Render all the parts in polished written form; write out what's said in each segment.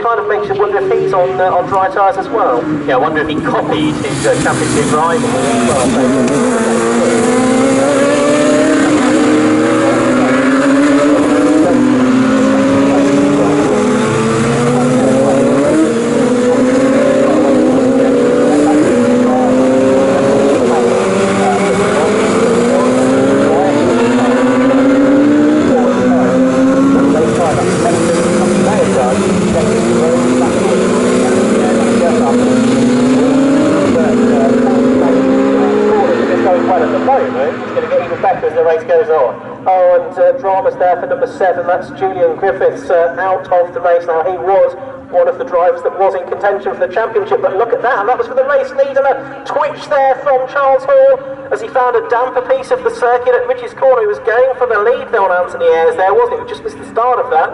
kind of makes you wonder if he's on dry tyres as well. Yeah, I wonder if he copied his championship rival. Dramas there for number 7, that's Julian Griffiths out of the race now. He was one of the drivers that was in contention for the championship, but look at that, and that was for the race lead, and a twitch there from Charles Hall as he found a damper piece of the circuit at Rich's Corner. He was going for the lead there on Anthony Ayres there, wasn't he? We just missed the start of that,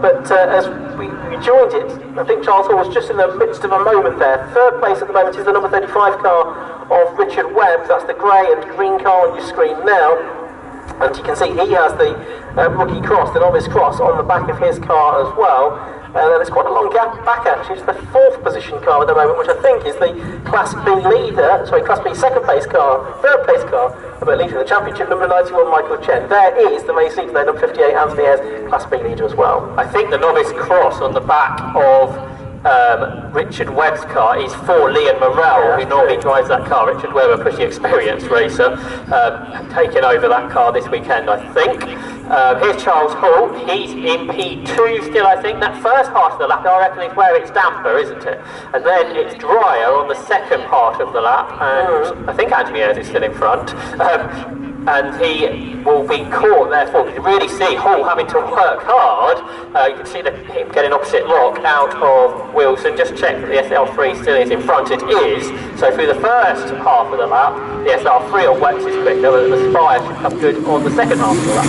but as we joined it, I think Charles Hall was just in the midst of a moment there. Third place at the moment is the number 35 car of Richard Webb. That's the grey and green car on your screen now. And you can see he has the rookie cross, the novice cross, on the back of his car as well. And then it's quite a long gap back actually. It's the 4th position car at the moment, which I think is the Class B leader, sorry, Class B second place car, third place car, but leader in the championship, number 91, Michael Chen. There is the race leader there, number 58, Anthony Ayres, Class B leader as well. I think the novice cross on the back of Richard Webb's car is for Liam Morrell, who normally drives that car. Richard Webb, a pretty experienced racer, taking over that car this weekend, I think. Here's Charles Hall. He's in P2 still, I think. That first part of the lap, I reckon, is where it's damper, isn't it? And then it's drier on the second part of the lap, and I think Anthony Ayres is still in front. And he will be caught, therefore. You can really see Hall having to work hard. You can see him getting opposite lock out of Wilson. Just check that the SL3 still is in front. It is. So through the first half of the lap, the SL3 on wets is quicker, but the Spire should come good on the second half of the lap.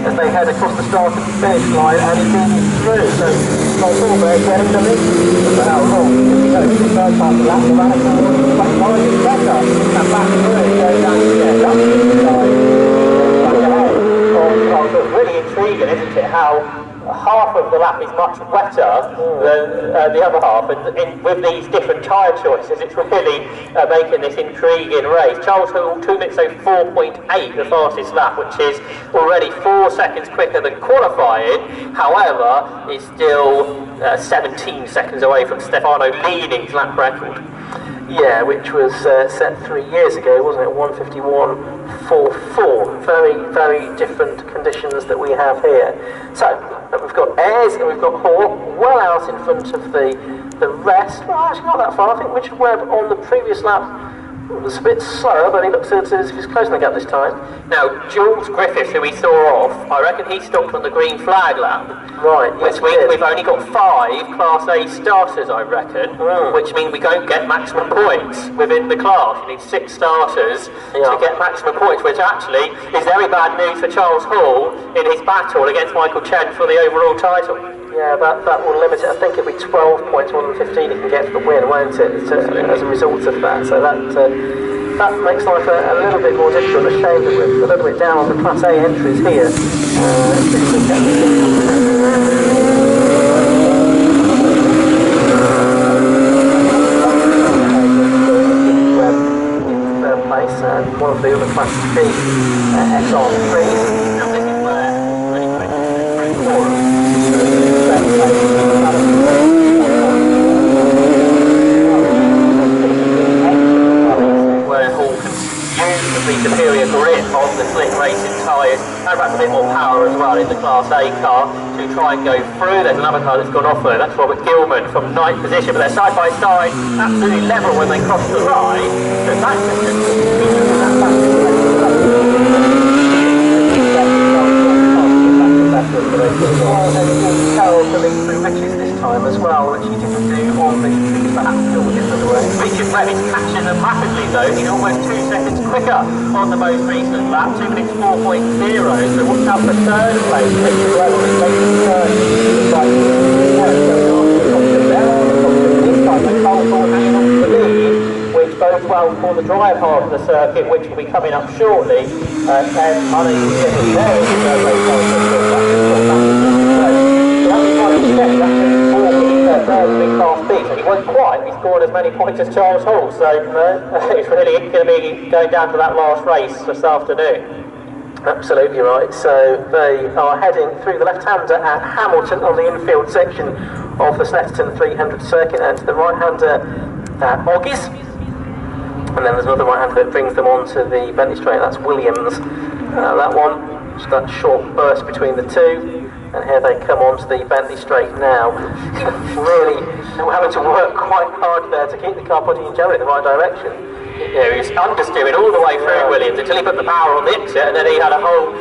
As they head across the start and finish line, and he's moving through, so not all very carefully. But how long? If you go to the first half of the lap, the Vatican will back better, and back through, going down to the up back ahead. So it's really intriguing, isn't it, how half of the lap is much wetter than the other half, and with these different tyre choices, it's really making this intriguing race. Charles Hall, 2 minutes 04.8, the fastest lap, which is already 4 seconds quicker than qualifying. However, is still 17 seconds away from Stefano Leaning's lap record. Yeah, which was set 3 years ago, wasn't it? 151.44. Very, very different conditions that we have here. So we've got Ayres and we've got Hall well out in front of the rest. Well, actually not that far. I think Richard Webb on the previous lap was a bit slower, but he looks as if he's closing the gap this time. Now, Jules Griffiths, who we saw off, I reckon he stopped on the green flag lap. Right, yes, this week we've only got 5 Class A starters, I reckon, which means we don't get maximum points within the class. You need 6 starters to get maximum points, which actually is very bad news for Charles Hall in his battle against Michael Chen for the overall title. Yeah, that will limit it. I think it'll be 12 points more than 15 he can get for the win, won't it, as a result of that. So that makes life a little bit more difficult. A shame that we're a little bit down on the Class A entries here. Third place, and one of the other Class B SR3s. Now this is where really quick. Where Hall can use the superior grip on the slick racing tyres and perhaps a bit more power as well in the Class A car to try and go through. There's another car that's gone off there, that's Robert Gilman from 9th position, but they're side by side, absolutely level when they cross the line. So that's just Carroll coming through Richards this time as well, which he didn't do on the lap field the other way. Richard Webb is catching them rapidly though. He's almost 2 seconds quicker on the most recent lap, 2 minutes 4.0. So what's up for third place? Richard Webb on his latest turn. This time the Carroll hanging on to the lead, which bodes well for the drive half of the circuit, which will be coming up shortly. And money is getting there. So he won't quite be scoring as many points as Charles Hall, so it's really going to be going down to that last race this afternoon. Absolutely right. So they are heading through the left-hander at Hamilton on the infield section of the Snetterton 300 circuit, and to the right-hander at Oggies. And then there's another right-hander that brings them onto the Bentley straight. That's Williams. That one, just that short burst between the two. And here they come onto the Bentley straight now. Really, we're having to work quite hard there to keep the car putting each other in the right direction. Yeah, he was understeering all the way through Williams until he put the power on the exit, and then he had a whole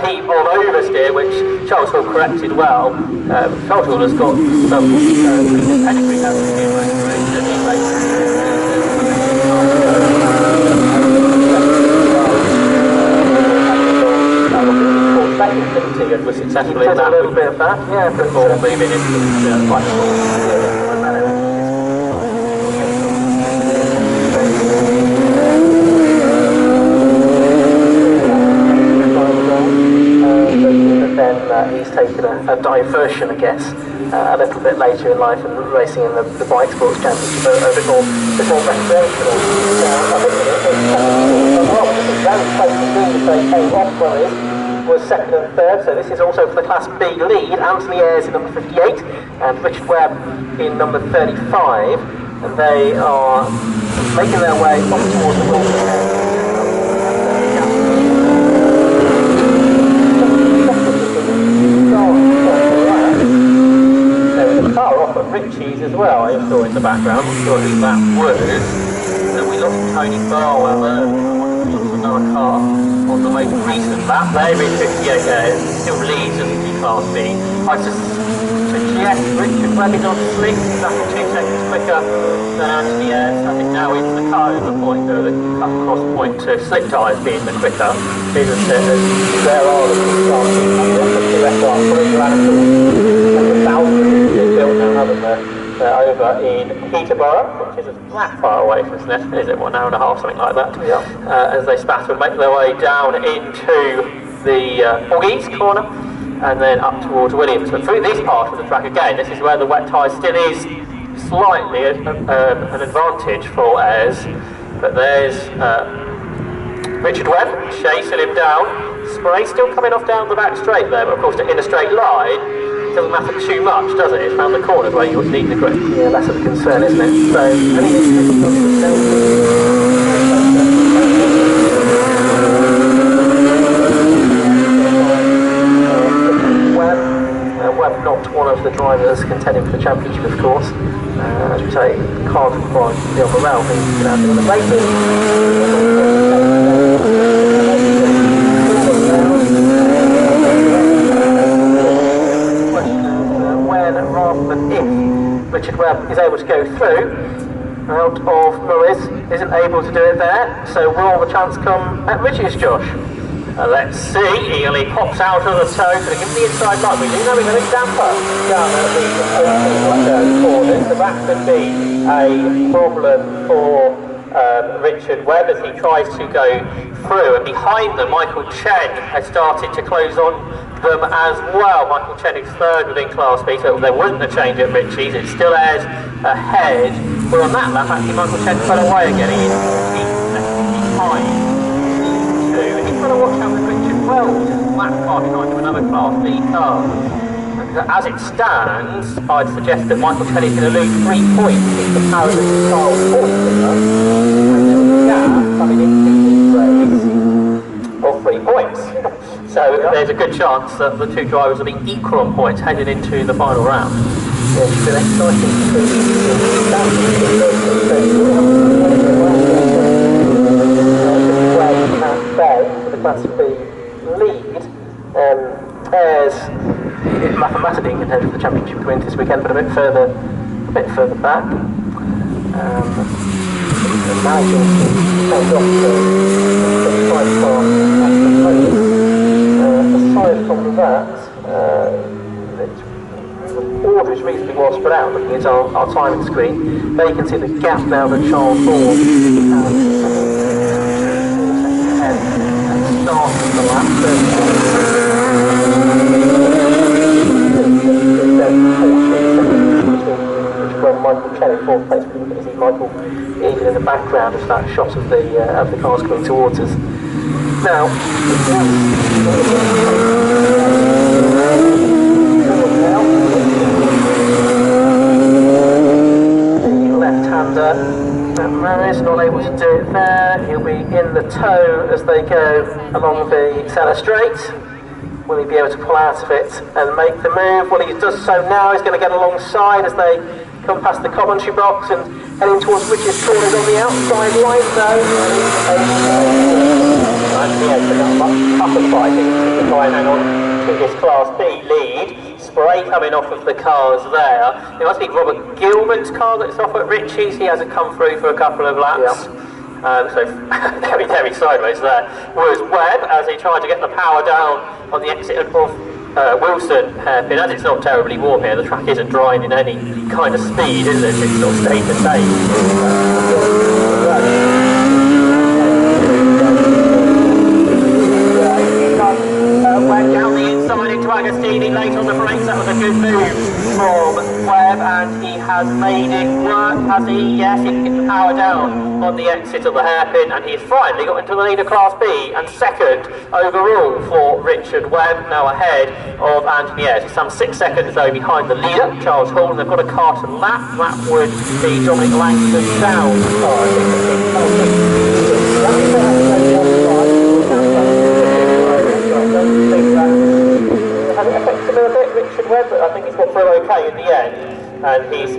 heap of oversteer, which Charles Hall corrected well. Charles Hall has got some pedigree, hasn't he? And was successful in that. A little bit of that, yeah, before moving into the then he's taken a diversion, I guess, a little bit later in life and racing in the Bikesports Championship, a bit more recreational. I think it's very close to they came off well was second and third, so this is also for the Class B lead. Anthony Ayres in number 58 and Richard Webb in number 35, and they are making their way up towards the wall. There was a car off at Ritchie's as well, I saw in the background. I'm not sure who that was. So we lost Tony Barwell, another car on the most recent lap. They're in 58 there, still leads in the Class B. I suggest Richard Webb is on slick, exactly 2 seconds quicker than Anthony Ayres. I think now into the car over point, the cut across point to slick tyres being the quicker, isn't it? There are the Class B, the rest are fully radical, and the thousands have built now, haven't there? Over in Peterborough, which is that far away from Snetterton, is it? 1 hour and a half, something like that? Yeah. As they spatter and make their way down into the Oggies corner and then up towards Williams. But through this part of the track again, this is where the wet tyre still is slightly an advantage for Ayres. But there's Richard Webb chasing him down. Spray still coming off down the back straight there, but of course in a straight line. Doesn't matter too much, does it? It's around the corners where you need the grip. Yeah, less of a concern, isn't it? So, Webb not one of the drivers contending for the championship, of course. As we say, can't quite the other round. He's going to have to the races. Rather than if Richard Webb is able to go through out of Murray's, isn't able to do it there, so will all the chance come at Richie's, Josh? Let's see, Ely pops out of the toe, going to give him the inside line. We do know he's a bit damper down at the corner, so that could be a problem for Richard Webb as he tries to go through, and behind them Michael Chen has started to close on them as well. Michael Chen is third within Class B, so there wasn't a change at Ritchie's, it still Ayres ahead. Well, on that lap actually Michael Chen fell away again, he's behind two. He's got to watch out for Richard Wells, lap car behind him, another Class B car. As it stands, I'd suggest that Michael Chen is going to lose 3 points in comparison to Charles Hall, and there's a gap coming into this race of 3 points. So there's a good chance that the two drivers will be equal on points heading into the final round. It's been exciting to see for the Class B lead. Ayres mathematically in contention for the championship to win this weekend, but a bit further back. Managing to take off the side car at the moment. Aside from that, the order is reasonably well spread out. Looking at our timing screen, there you can see the gap now that Charles Vaughan has started the lap. Michael Kelly, fourth place. You can see Michael even in the background of that shot of the cars coming towards us. Now, the left-hander, Maris not able to do it there. He'll be in the tow as they go along the centre straight. Will he be able to pull out of it and make the move? Well, he does so now. He's going to get alongside as they come past the commentary box and heading towards Rich's corners on the outside line though. Much tougher fighting to try and hang on to his Class B lead. Spray coming off of the cars there. It must be Robert Gilman's car that's off at Richie's. He hasn't come through for a couple of laps. Yeah. So very sideways there was Webb as he tried to get the power down on the exit of Wilson hairpin. As it's not terribly warm here, the track isn't drying in any kind of speed, is it? It's sort of stayed the same. Webb down the inside into Agostini, late on the brakes. That was a good move from Webb, and he has made it work, has he? Yes, he can get the power down on the exit of the hairpin, and he's finally got into the lead of Class B and second overall for Richard Webb, now ahead of Anthony Ayres. He's some 6 seconds though behind the leader, Charles Hall, and they've got a car to lap. That would be Dominic Langston down. Has it affected him a bit, Richard Webb? But I think he's got through okay in the end, and he's